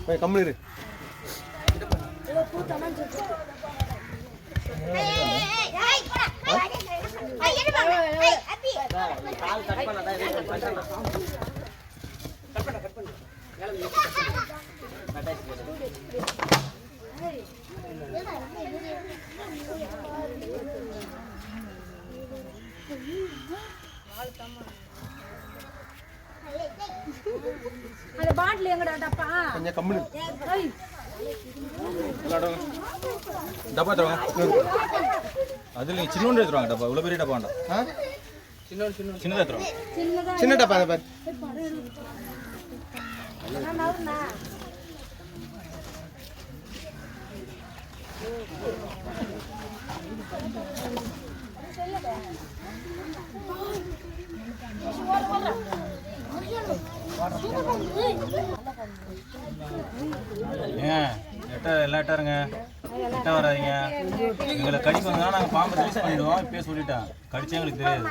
கம்முனு இரு. அந்த பாட்டில் எங்கடா டப்பா கொஞ்சம் கம்முனு டப்பா தருவாங்க. அதில் நீங்கள் சின்னோண்டு எடுத்துருவாங்க டப்பா. இவ்வளோ பெரிய டப்பா வேண்டாம். சின்னதாக எடுத்துருவாங்க. சின்ன டப்பா அதை பாரு. எல்லாம் எட்டாருங்க, எட்ட வராதிங்க. எங்களை கடிக்கு வந்தா நாங்கள் பாம்பை ரிலீஸ் பண்ணிடுவோம். இப்பயே சொல்லிட்டேன், கடிச்சா எங்களுக்கு தெரியாது.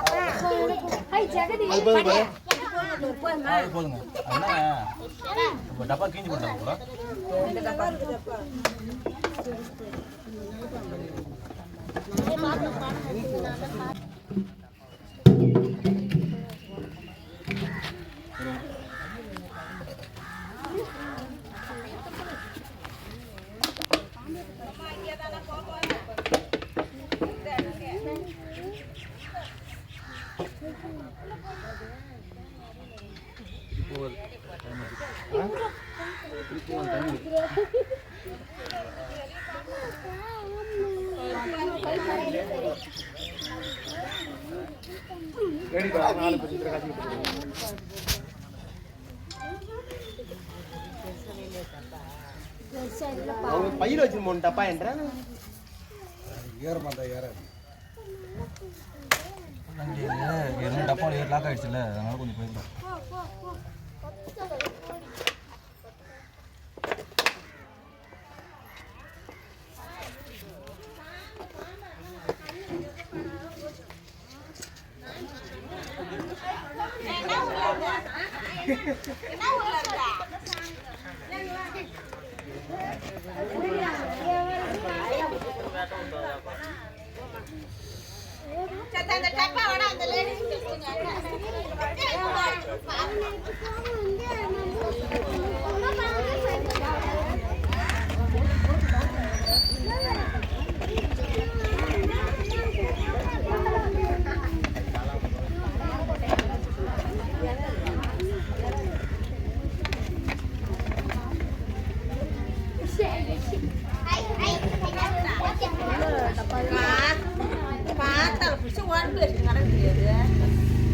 அது போதுங்க. அதனால இப்போ டப்பா கீஞ்சி போட்டாங்க கூட. பையில வச்சு மூணு டப்பா என்ற ஏறமாட்டா ஏறாது. டப்பா லாக் ஆயிடுச்சுல்ல, அதனால கொஞ்சம் போயிடலாம்.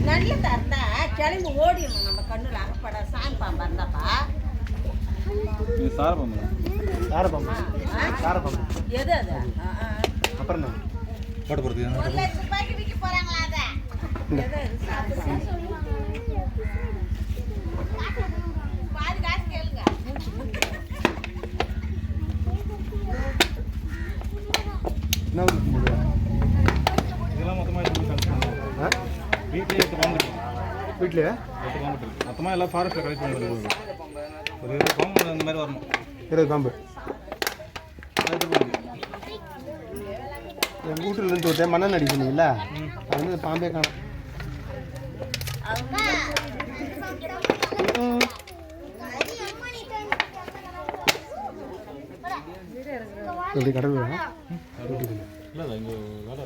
நல்ல தரந்தா கிளம்பி ஓடிடணும். நம்ம கண்ணுல அகப்பட சாமி பாம்பா இருந்தாப்பா. எது அது? அப்புறம் போட்டு போறது விற்க போறாங்களா? பாதி காசு கேளுங்க. இதெல்லாம் மொத்தமாக வீட்லேயே வீட்லையே மொத்தமாக எல்லாம் ஃபாரஸ்ட்டில் கலெக்ட் பண்ணி ஒரு 20 பாம்பு அந்த மாதிரி வரணும். 20 பாம்பு என் வீட்டிலேருந்து ஒரு டைம் மண்ணெண்ணெய் அடிக்கணும்ல, அது வந்து பாம்பே காணும். எப்படி கடவுள் இல்லை இங்கே வேலை